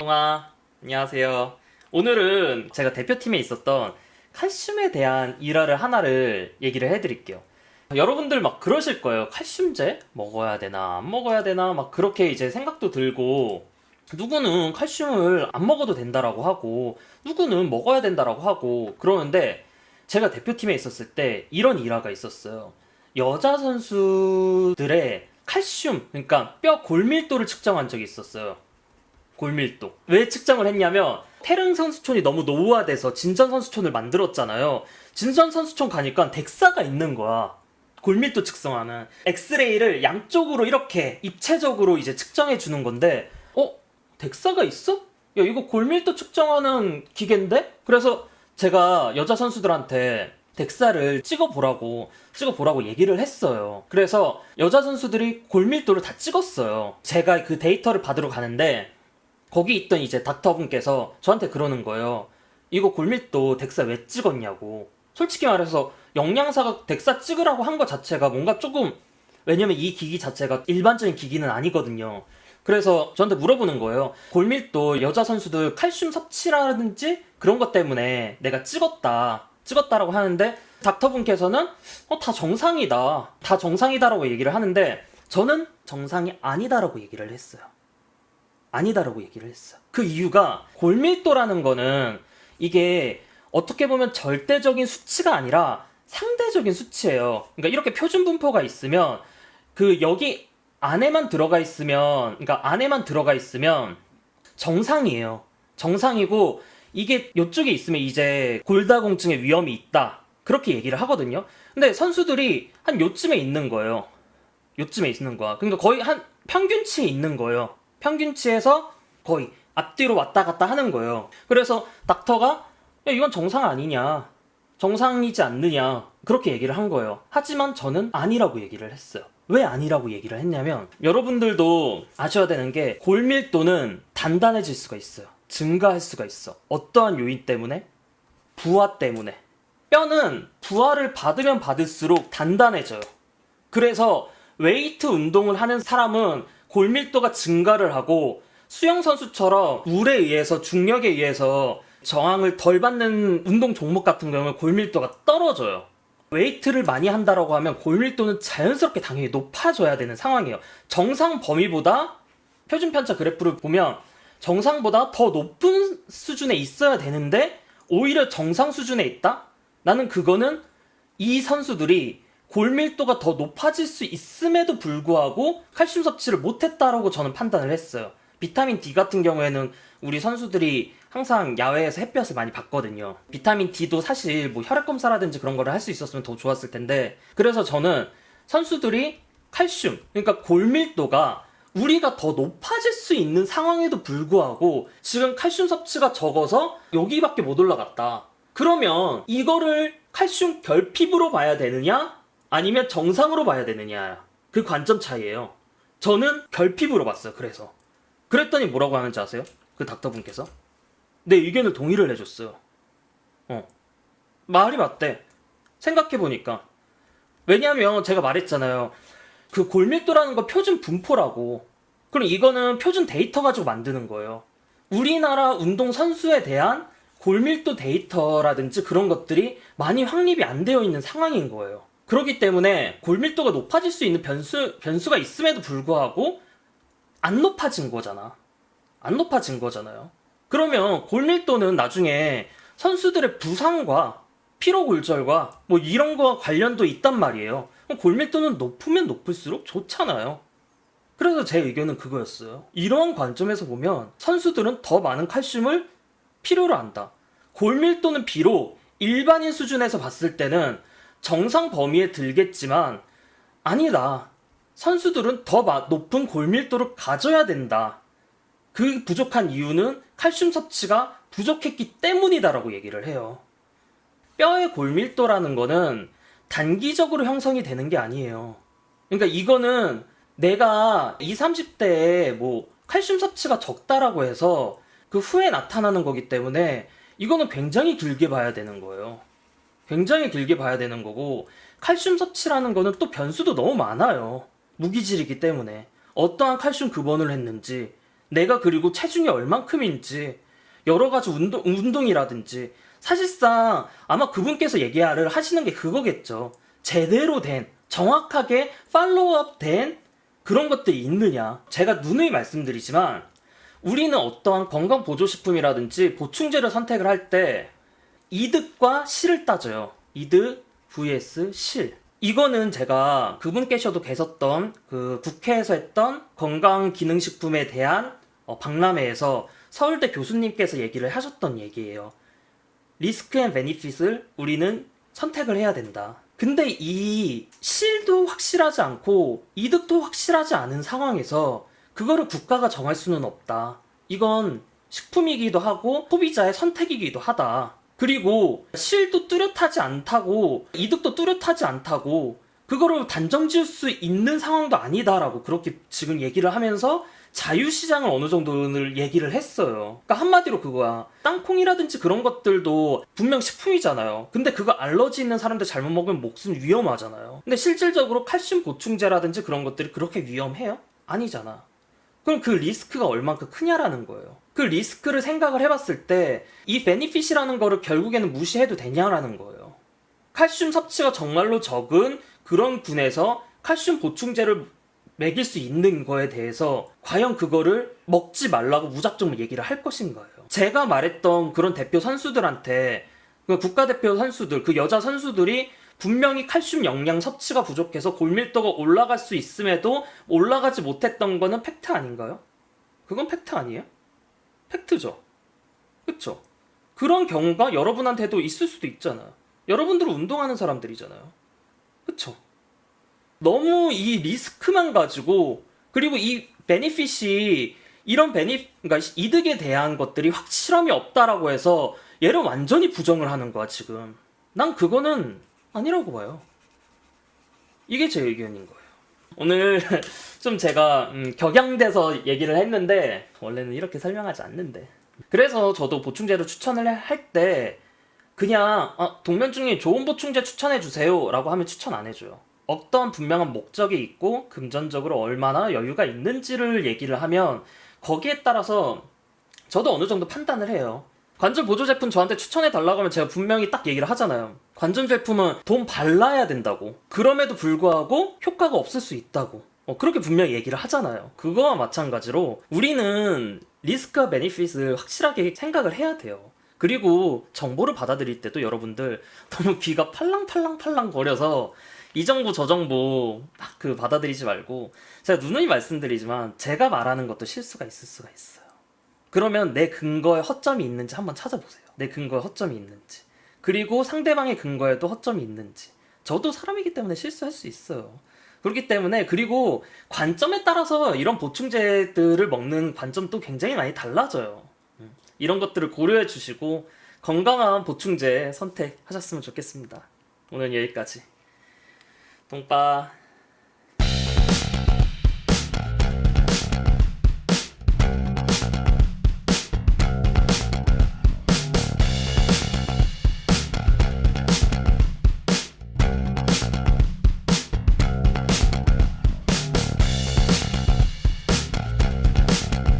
똥아, 안녕하세요. 오늘은 제가 대표팀에 있었던 칼슘에 대한 일화를 하나를 얘기를 해드릴게요. 여러분들 막 그러실 거예요. 칼슘제? 먹어야 되나, 안 먹어야 되나, 막 그렇게 이제 생각도 들고, 누구는 칼슘을 안 먹어도 된다라고 하고, 누구는 먹어야 된다라고 하고, 그러는데, 제가 대표팀에 있었을 때 이런 일화가 있었어요. 여자 선수들의 칼슘, 그러니까 뼈 골밀도를 측정한 적이 있었어요. 골밀도. 왜 측정을 했냐면 태릉 선수촌이 너무 노후화돼서 진전 선수촌을 만들었잖아요. 진전 선수촌 가니까 덱사가 있는 거야. 골밀도 측정하는 엑스레이를 양쪽으로 이렇게 입체적으로 이제 측정해 주는 건데, 덱사가 있어? 야, 이거 골밀도 측정하는 기계인데? 그래서 제가 여자 선수들한테 덱사를 찍어보라고 얘기를 했어요. 그래서 여자 선수들이 골밀도를 다 찍었어요. 제가 그 데이터를 받으러 가는데 거기 있던 이제 닥터분께서 저한테 그러는 거예요. 이거 골밀도 덱사 왜 찍었냐고. 솔직히 말해서 영양사가 덱사 찍으라고 한 것 자체가 뭔가 조금, 왜냐면 이 기기 자체가 일반적인 기기는 아니거든요. 그래서 저한테 물어보는 거예요. 골밀도 여자 선수들 칼슘 섭취라든지 그런 것 때문에 내가 찍었다라고 하는데, 닥터분께서는 다 정상이다라고 얘기를 하는데, 저는 정상이 아니다라고 얘기를 했어요. 아니다라고 얘기를 했어. 그 이유가 골밀도라는 거는 이게 어떻게 보면 절대적인 수치가 아니라 상대적인 수치예요. 그러니까 이렇게 표준 분포가 있으면 그 여기 안에만 들어가 있으면, 그러니까 안에만 들어가 있으면 정상이에요. 정상이고, 이게 이쪽에 있으면 이제 골다공증의 위험이 있다, 그렇게 얘기를 하거든요. 근데 선수들이 한 요쯤에 있는 거예요. 요쯤에 있는 거야. 그러니까 거의 한 평균치에 있는 거예요. 평균치에서 거의 앞뒤로 왔다 갔다 하는 거예요. 그래서 닥터가 야, 이건 정상 아니냐, 정상이지 않느냐, 그렇게 얘기를 한 거예요. 하지만 저는 아니라고 얘기를 했어요. 왜 아니라고 얘기를 했냐면, 여러분들도 아셔야 되는 게 골밀도는 단단해질 수가 있어요. 증가할 수가 있어. 어떠한 요인 때문에? 부하 때문에. 뼈는 부하를 받으면 받을수록 단단해져요. 그래서 웨이트 운동을 하는 사람은 골밀도가 증가를 하고, 수영선수처럼 물에 의해서, 중력에 의해서 저항을 덜 받는 운동 종목 같은 경우는 골밀도가 떨어져요. 웨이트를 많이 한다라고 하면 골밀도는 자연스럽게 당연히 높아져야 되는 상황이에요. 정상 범위보다, 표준 편차 그래프를 보면 정상보다 더 높은 수준에 있어야 되는데 오히려 정상 수준에 있다? 나는 그거는 이 선수들이 골밀도가 더 높아질 수 있음에도 불구하고 칼슘 섭취를 못했다라고 저는 판단을 했어요. 비타민 D 같은 경우에는 우리 선수들이 항상 야외에서 햇볕을 많이 받거든요. 비타민 D도 사실 뭐 혈액 검사라든지 그런 거를 할 수 있었으면 더 좋았을 텐데, 그래서 저는 선수들이 칼슘, 그러니까 골밀도가 우리가 더 높아질 수 있는 상황에도 불구하고 지금 칼슘 섭취가 적어서 여기밖에 못 올라갔다. 그러면 이거를 칼슘 결핍으로 봐야 되느냐, 아니면 정상으로 봐야 되느냐, 그 관점 차이예요. 저는 결핍으로 봤어요. 그랬더니 뭐라고 하는지 아세요? 그 닥터분께서 내 의견을 동의를 해줬어요. 말이 맞대. 생각해보니까. 왜냐면 제가 말했잖아요. 그 골밀도라는 거 표준 분포라고. 그럼 이거는 표준 데이터 가지고 만드는 거예요. 우리나라 운동 선수에 대한 골밀도 데이터라든지 그런 것들이 많이 확립이 안 되어 있는 상황인 거예요. 그렇기 때문에 골밀도가 높아질 수 있는 변수가 있음에도 불구하고 안 높아진 거잖아. 안 높아진 거잖아요. 그러면 골밀도는 나중에 선수들의 부상과 피로골절과 뭐 이런 거와 관련도 있단 말이에요. 골밀도는 높으면 높을수록 좋잖아요. 그래서 제 의견은 그거였어요. 이러한 관점에서 보면 선수들은 더 많은 칼슘을 필요로 한다. 골밀도는 비록 일반인 수준에서 봤을 때는 정상 범위에 들겠지만, 아니다, 선수들은 더 높은 골밀도를 가져야 된다. 그 부족한 이유는 칼슘 섭취가 부족했기 때문이다라고 얘기를 해요. 뼈의 골밀도라는 거는 단기적으로 형성이 되는 게 아니에요. 그러니까 이거는 내가 20, 30대에 뭐 칼슘 섭취가 적다라고 해서 그 후에 나타나는 거기 때문에 이거는 굉장히 길게 봐야 되는 거예요. 굉장히 길게 봐야 되는 거고, 칼슘 섭취라는 거는 또 변수도 너무 많아요. 무기질이기 때문에 어떠한 칼슘 급원을 했는지, 내가 그리고 체중이 얼만큼인지 여러 가지 운동이라든지 사실상 아마 그분께서 얘기를 하시는 게 그거겠죠. 제대로 된 정확하게 팔로우업 된 그런 것들이 있느냐. 제가 누누이 말씀드리지만 우리는 어떠한 건강보조식품이라든지 보충제를 선택을 할 때 이득과 실을 따져요. 이득 vs 실. 이거는 제가 그분께서도 계셨던 그 국회에서 했던 건강기능식품에 대한 박람회에서 서울대 교수님께서 얘기를 하셨던 얘기예요. 리스크 앤 베니핏을 우리는 선택을 해야 된다. 근데 이 실도 확실하지 않고 이득도 확실하지 않은 상황에서 그거를 국가가 정할 수는 없다. 이건 식품이기도 하고 소비자의 선택이기도 하다. 그리고 실도 뚜렷하지 않다고 이득도 뚜렷하지 않다고 그거를 단정 지을 수 있는 상황도 아니다라고 그렇게 지금 얘기를 하면서 자유시장을 어느 정도는 얘기를 했어요. 그러니까 한마디로 그거야. 땅콩이라든지 그런 것들도 분명 식품이잖아요. 근데 그거 알러지 있는 사람들 잘못 먹으면 목숨 위험하잖아요. 근데 실질적으로 칼슘 보충제라든지 그런 것들이 그렇게 위험해요? 아니잖아. 그럼 그 리스크가 얼만큼 크냐라는 거예요. 그 리스크를 생각을 해봤을 때 이 베니핏이라는 거를 결국에는 무시해도 되냐라는 거예요. 칼슘 섭취가 정말로 적은 그런 군에서 칼슘 보충제를 먹일 수 있는 거에 대해서 과연 그거를 먹지 말라고 무작정 얘기를 할 것인가요? 제가 말했던 그런 대표 선수들한테 그 국가대표 선수들, 그 여자 선수들이 분명히 칼슘 영양 섭취가 부족해서 골밀도가 올라갈 수 있음에도 올라가지 못했던 거는 팩트 아닌가요? 그건 팩트 아니에요? 팩트죠. 그쵸? 그런 경우가 여러분한테도 있을 수도 있잖아요. 여러분들은 운동하는 사람들이잖아요. 그쵸? 너무 이 리스크만 가지고 그리고 이 베니핏이 이런 그러니까 이득에 대한 것들이 확실함이 없다라고 해서 얘를 완전히 부정을 하는 거야 지금. 난 그거는 아니라고 봐요. 이게 제 의견인 거예요. 오늘 좀 제가 격양돼서 얘기를 했는데 원래는 이렇게 설명하지 않는데 그래서 저도 보충제를 추천을 할 때 그냥 동면중에 좋은 보충제 추천해 주세요 라고 하면 추천 안 해줘요. 어떤 분명한 목적이 있고 금전적으로 얼마나 여유가 있는지를 얘기를 하면 거기에 따라서 저도 어느 정도 판단을 해요. 관절 보조 제품 저한테 추천해 달라고 하면 제가 분명히 딱 얘기를 하잖아요. 관절 제품은 돈 발라야 된다고. 그럼에도 불구하고 효과가 없을 수 있다고. 그렇게 분명히 얘기를 하잖아요. 그거와 마찬가지로 우리는 리스크와 베니핏을 확실하게 생각을 해야 돼요. 그리고 정보를 받아들일 때도 여러분들 너무 귀가 팔랑팔랑팔랑 거려서 이 정보 저 정보 막 받아들이지 말고 제가 누누이 말씀드리지만 제가 말하는 것도 실수가 있을 수가 있어요. 그러면 내 근거에 허점이 있는지 한번 찾아보세요. 내 근거에 허점이 있는지. 그리고 상대방의 근거에도 허점이 있는지. 저도 사람이기 때문에 실수할 수 있어요. 그렇기 때문에 그리고 관점에 따라서 이런 보충제들을 먹는 관점도 굉장히 많이 달라져요. 이런 것들을 고려해 주시고 건강한 보충제 선택하셨으면 좋겠습니다. 오늘 여기까지. 똥빠